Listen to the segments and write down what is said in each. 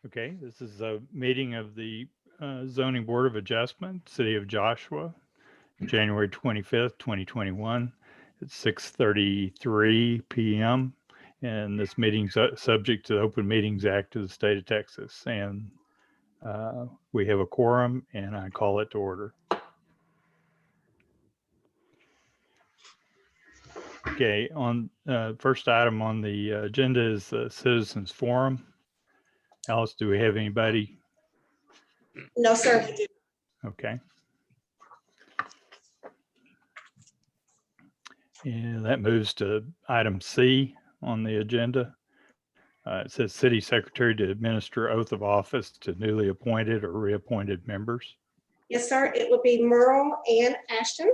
Okay, this is a meeting of the Zoning Board of Adjustment, City of Joshua, January 25th, 2021. It's 6:33 p.m. And this meeting's subject to the Open Meetings Act of the state of Texas. And we have a quorum, and I call it to order. Okay, on first item on the agenda is the Citizens Forum. Alice, do we have anybody? No, sir. Okay. And that moves to item C on the agenda. It says City Secretary to administer oath of office to newly appointed or reappointed members. Yes, sir. It would be Merle and Ashton.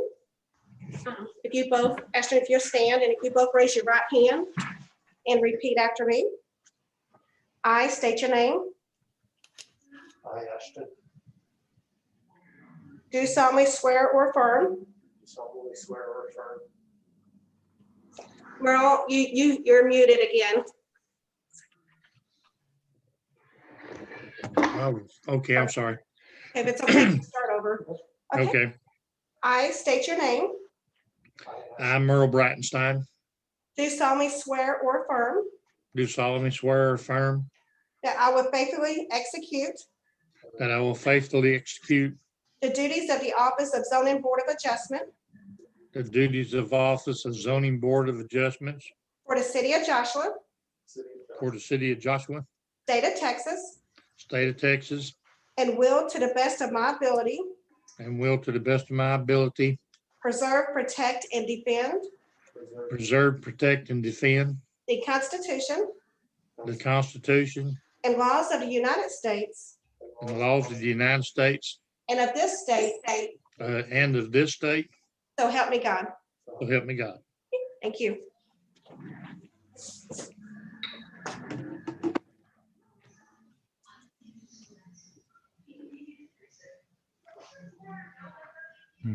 If you both, Ashton, if you'll stand and if you both raise your right hand and repeat after me. I state your name. I, Ashton, Do solemnly swear or affirm. do solemnly swear or affirm. Merle, you're muted again. Oh, okay, I'm sorry. If it's okay, start over. Okay, I state your name. I'm Merle Brattenstein. Do solemnly swear or affirm Do solemnly swear or affirm that I will faithfully execute that I will faithfully execute the duties of the Office of Zoning Board of Adjustment the duties of Office of Zoning Board of Adjustments for the City of Joshua, for the City of Joshua, State of Texas, State of Texas, and will, to the best of my ability, and will to the best of my ability preserve, protect, and defend preserve, protect, and defend the Constitution the Constitution and laws of the United States and the laws of the United States and of this state, and of this state, so help me God. so help me God. Thank you.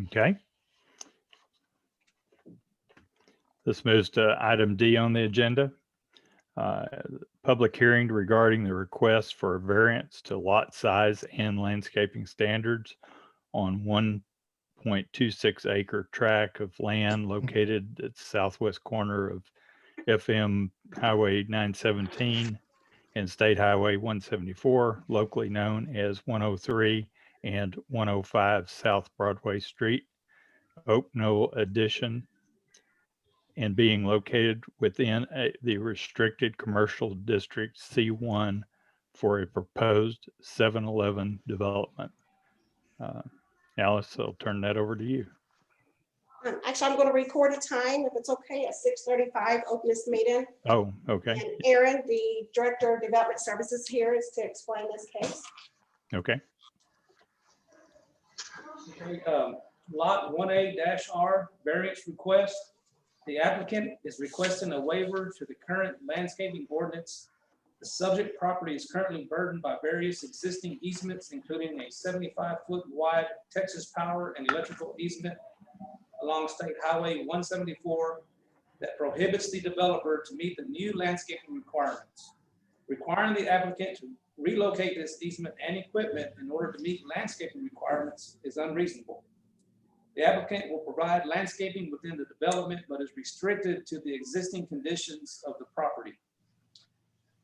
Okay. This moves to item D on the agenda. Public hearing regarding the request for a variance to lot size and landscaping standards on 1.26 acre tract of land located at the southwest corner of FM Highway 917 and State Highway 174, locally known as 103 and 105 South Broadway Street, Oak Knoll Addition, and being located within the restricted commercial district C1 for a proposed 7-Eleven development. Alice, I'll turn that over to you. Actually, I'm going to record a time, if it's okay, at 6:35, open this meeting. Oh, okay. And Aaron, the Director of Development Services here, is to explain this case. Okay. Lot 1A-R variance request. The applicant is requesting a waiver to the current landscaping ordinance. The subject property is currently burdened by various existing easements, including a 75-foot wide Texas Power and electrical easement along State Highway 174 that prohibits the developer to meet the new landscaping requirements. Requiring the applicant to relocate this easement and equipment in order to meet landscaping requirements is unreasonable. The applicant will provide landscaping within the development, but is restricted to the existing conditions of the property.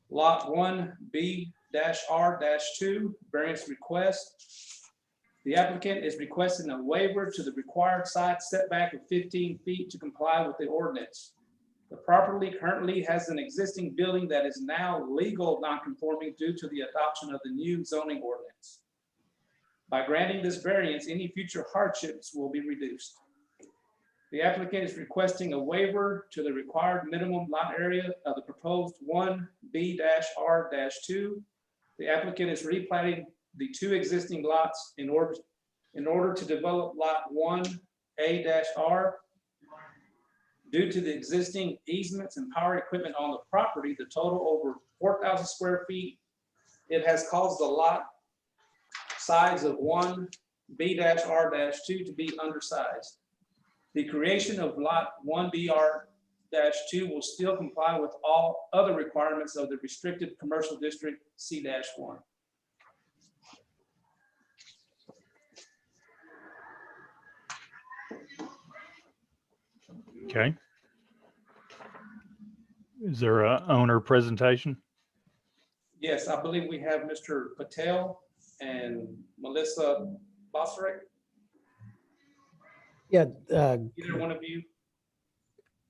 Lot 1B-R-2 variance request. The applicant is requesting a waiver to the required side setback of 15 feet to comply with the ordinance. The property currently has an existing building that is now legal non-conforming due to the adoption of the new zoning ordinance. By granting this variance, any future hardships will be reduced. The applicant is requesting a waiver to the required minimum lot area of the proposed 1B-R-2. The applicant is replatting the two existing lots in order to develop lot 1A-R. Due to the existing easements and power equipment on the property, the total over 4,000 square feet, it has caused the lot size of 1B-R-2 to be undersized. The creation of lot 1B-R C-2 will still comply with all other requirements of the restricted commercial district C-1. Okay. Is there a owner presentation? Yes, I believe we have Mr. Patel and Melissa Bosrick. Yeah, Either one of you.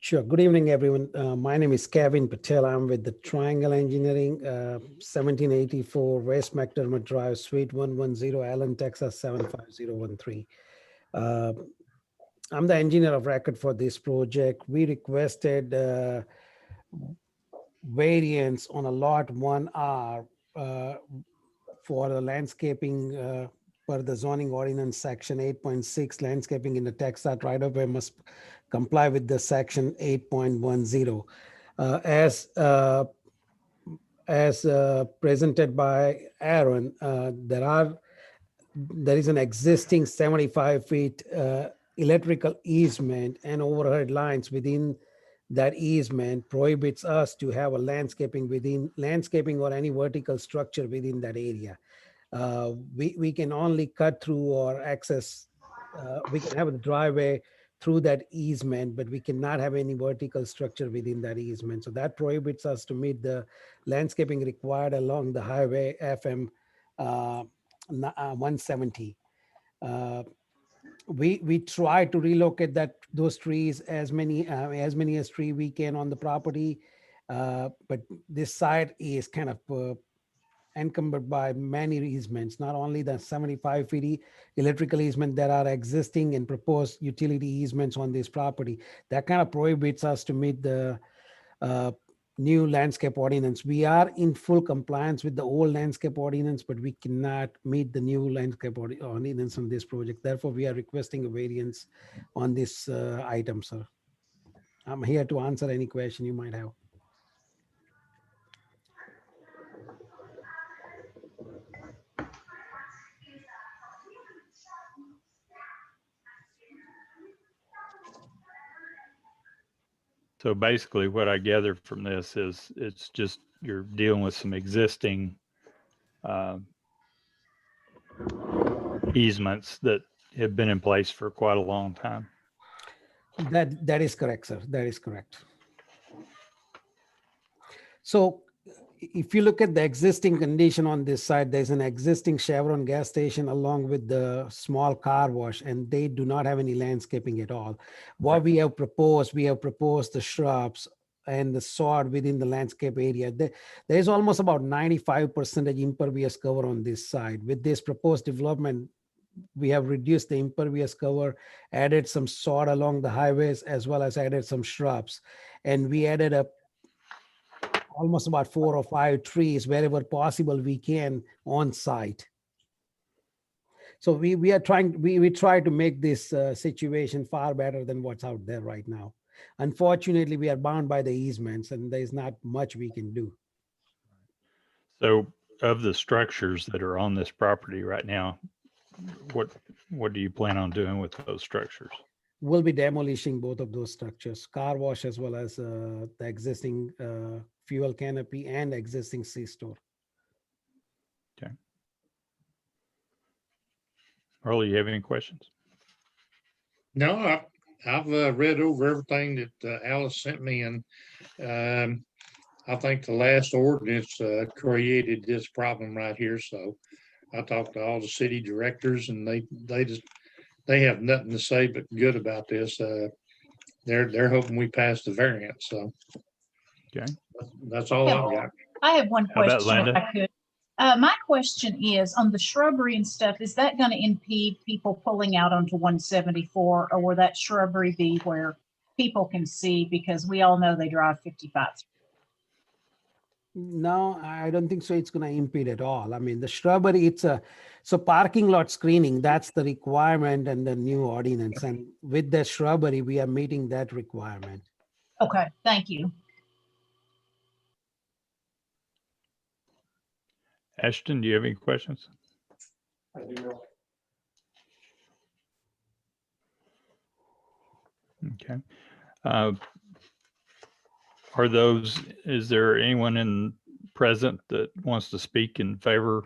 sure. Good evening, everyone. My name is Kevin Patel. I'm with the Triangle Engineering, 1784 West McDermott Drive, Suite 110, Allen, Texas 75013. I'm the engineer of record for this project. We requested variance on a lot 1R for the landscaping per the zoning ordinance section 8.6, landscaping in the Texas right of way must comply with the section 8.10. As presented by Aaron, there is an existing 75 feet electrical easement and overhead lines within that easement prohibits us to have a landscaping or any vertical structure within that area. We can only cut through or access, we can have a driveway through that easement, but we cannot have any vertical structure within that easement. So that prohibits us to meet the landscaping required along the highway FM 170. We try to relocate those trees as many as tree we can on the property, but this site is kind of encumbered by many easements, not only the 75 feet electrical easement that are existing and proposed utility easements on this property. That kind of prohibits us to meet the new landscape ordinance. We are in full compliance with the old landscape ordinance, but we cannot meet the new landscape ordinance on this project. Therefore, we are requesting a variance on this item, sir. I'm here to answer any question you might have. So basically what I gathered from this is it's just you're dealing with some existing easements that have been in place for quite a long time. That is correct, sir. That is correct. So if you look at the existing condition on this side, there's an existing Chevron gas station along with the small car wash, and they do not have any landscaping at all. What we have proposed the shrubs and the sod within the landscape area. There's almost about 95% impervious cover on this side. With this proposed development, we have reduced the impervious cover, added some sod along the highways, as well as added some shrubs. And we added up almost about 4 or 5 trees wherever possible we can on site. So we are trying, we try to make this situation far better than what's out there right now. Unfortunately, we are bound by the easements and there's not much we can do. So of the structures that are on this property right now, what do you plan on doing with those structures? We'll be demolishing both of those structures, car wash as well as the existing fuel canopy and existing C-store. Earl, you have any questions? No, I've read over everything that Alice sent me, and I think the last ordinance created this problem right here. So I talked to all the city directors, and they have nothing to say but good about this. They're hoping we pass the variance. So Okay. that's all I've got. I have one How about question, if Linda? I could. My question is, on the shrubbery and stuff, is that going to impede people pulling out onto 174, or will that shrubbery be where people can see, because we all know they drive 55? No, I don't think so. It's going to impede at all. I mean, the shrubbery, so parking lot screening, that's the requirement and the new ordinance. And with the shrubbery, we are meeting that requirement. Okay, thank you. Ashton, do you have any questions? I do know. Okay. Are those, is there anyone in present that wants to speak in favor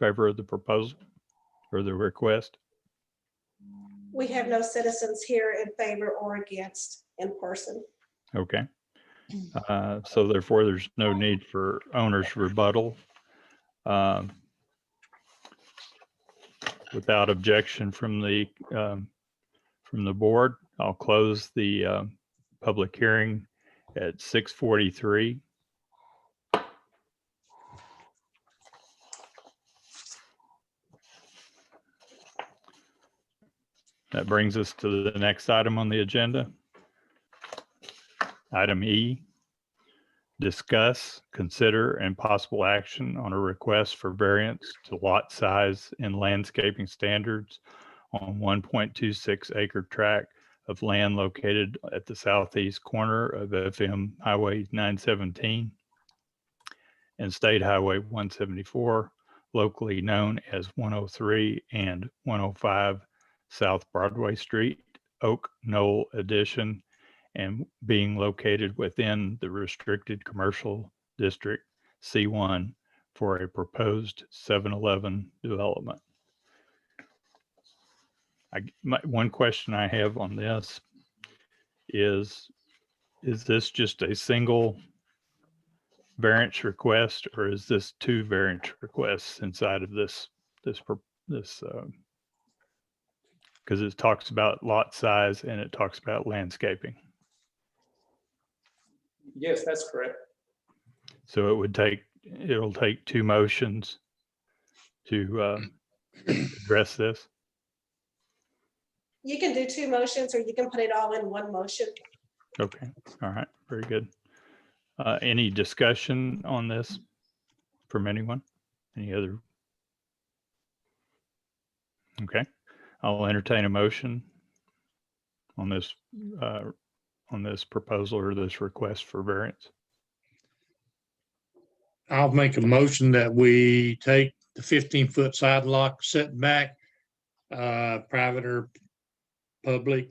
of the proposal or the request? We have no citizens here in favor or against in person. Okay. So therefore, there's no need for owner's rebuttal. Without objection from the board, I'll close the public hearing at 6:43. That brings us to the next item on the agenda. Item E, discuss, consider, and possible action on a request for variance to lot size and landscaping standards on 1.26 acre tract of land located at the southeast corner of FM Highway 917 and State Highway 174, locally known as 103 and 105 South Broadway Street, Oak Knoll Addition, and being located within the restricted commercial district C1 for a proposed 7-Eleven development. One question I have on this is this just a single variance request, or is this two variance requests inside of this because it talks about lot size and it talks about landscaping? Yes, that's correct. So it'll take two motions to address this. You can do two motions or you can put it all in one motion. Okay, all right, very good. Any discussion on this from anyone? Any other? Okay, I'll entertain a motion on this proposal or this request for variance. I'll make a motion that we take the 15-foot sidewalk setback, private or public,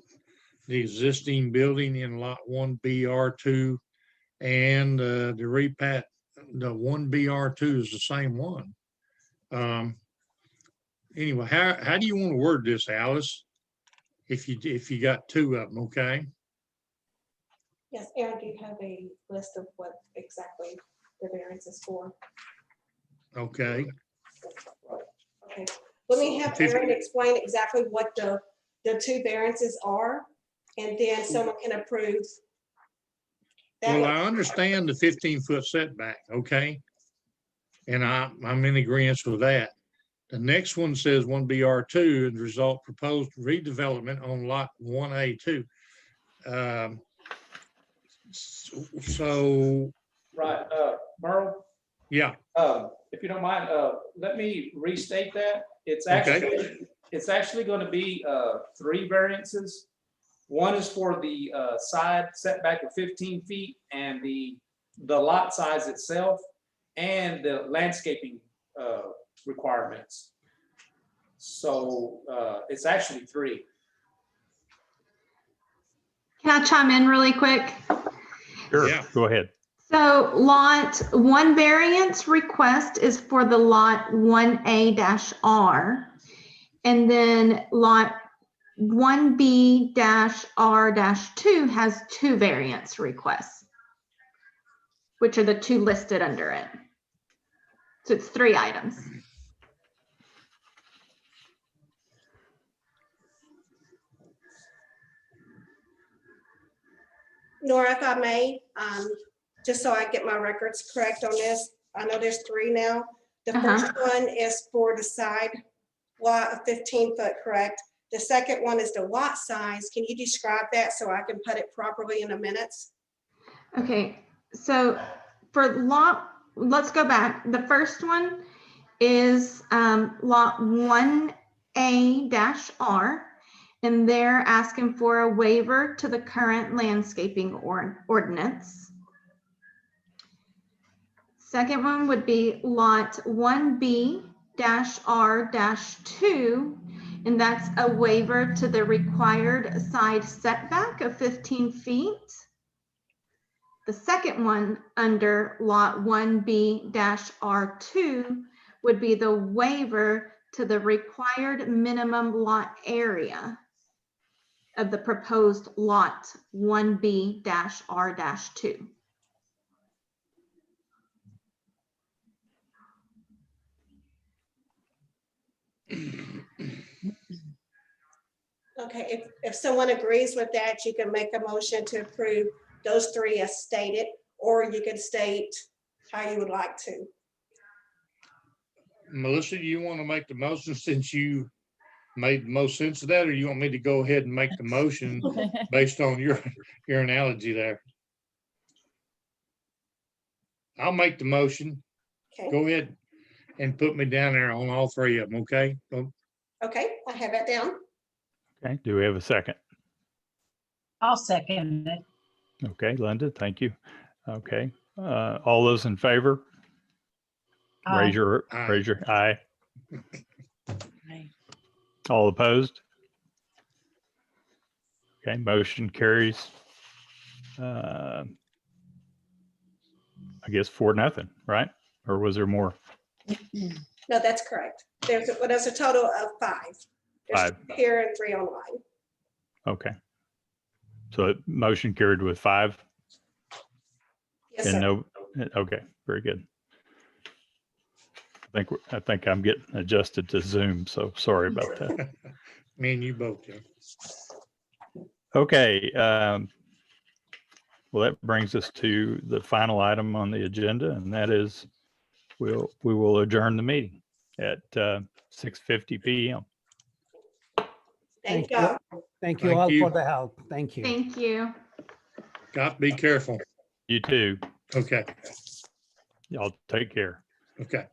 the existing building in lot 1BR2 and the repat, the 1BR2 is the same one. Anyway, how do you want to word this, Alice? If you got two of them, okay? Yes, Aaron, do you have a list of what exactly the variance is for? Okay. Okay, let me have Aaron explain exactly what the two variances are, and then someone can approve. that Well, one. I understand the 15-foot setback, okay? And I'm in agreement with that. The next one says 1BR2 and result proposed redevelopment on lot 1A2. So, Right, Merle, yeah, if you don't mind, let me restate that. It's Okay. actually going to be three variances. One is for the side setback of 15 feet and the lot size itself and the landscaping requirements. So it's actually three. Can I chime in really quick? Sure, Yeah. go ahead. So lot 1 variance request is for the lot 1A-R. And then lot 1B-R-2 has two variance requests, which are the two listed under it. So it's three items. Nora, if I may, just so I get my records correct on this, I know there's three now. The first one is for the side lot of 15 foot, correct? The second one is the lot size. Can you describe that so I can put it properly in the minutes? Okay, so for lot, let's go back. The first one is lot 1A-R, and they're asking for a waiver to the current landscaping ordinance. Second one would be lot 1B-R-2, and that's a waiver to the required side setback of 15 feet. The second one under lot 1B-R2 would be the waiver to the required minimum lot area of the proposed lot 1B-R-2. Okay, if someone agrees with that, you can make a motion to approve those three as stated, or you can state how you would like to. Melissa, do you want to make the motion since you made the most sense of that, or you want me to go ahead and make the motion based on your analogy there? I'll make the motion. Okay, Go ahead and put me down there on all three of them, okay? okay, I have that down. Okay, do we have a second? I'll second it. Okay, Linda, thank you. Okay, all those in favor? Raise your, Aye. raise your aye. All opposed? Okay, motion carries. I guess 4-0, right? Or was there more? No, that's correct. There's a total of 5. There's 5. 2 here and 3 online. Okay. So motion carried with 5 Yes, and sir. no, okay, very good. I think I'm getting adjusted to Zoom, so sorry about that. Me and you both, yeah. Okay, well, that brings us to the final item on the agenda, and that is we will adjourn the meeting at 6:50 PM. Thank you. you. Thank you Thank all you. for the help. Thank you. Thank you. Got to be careful. You too. Okay, Y'all take care. okay.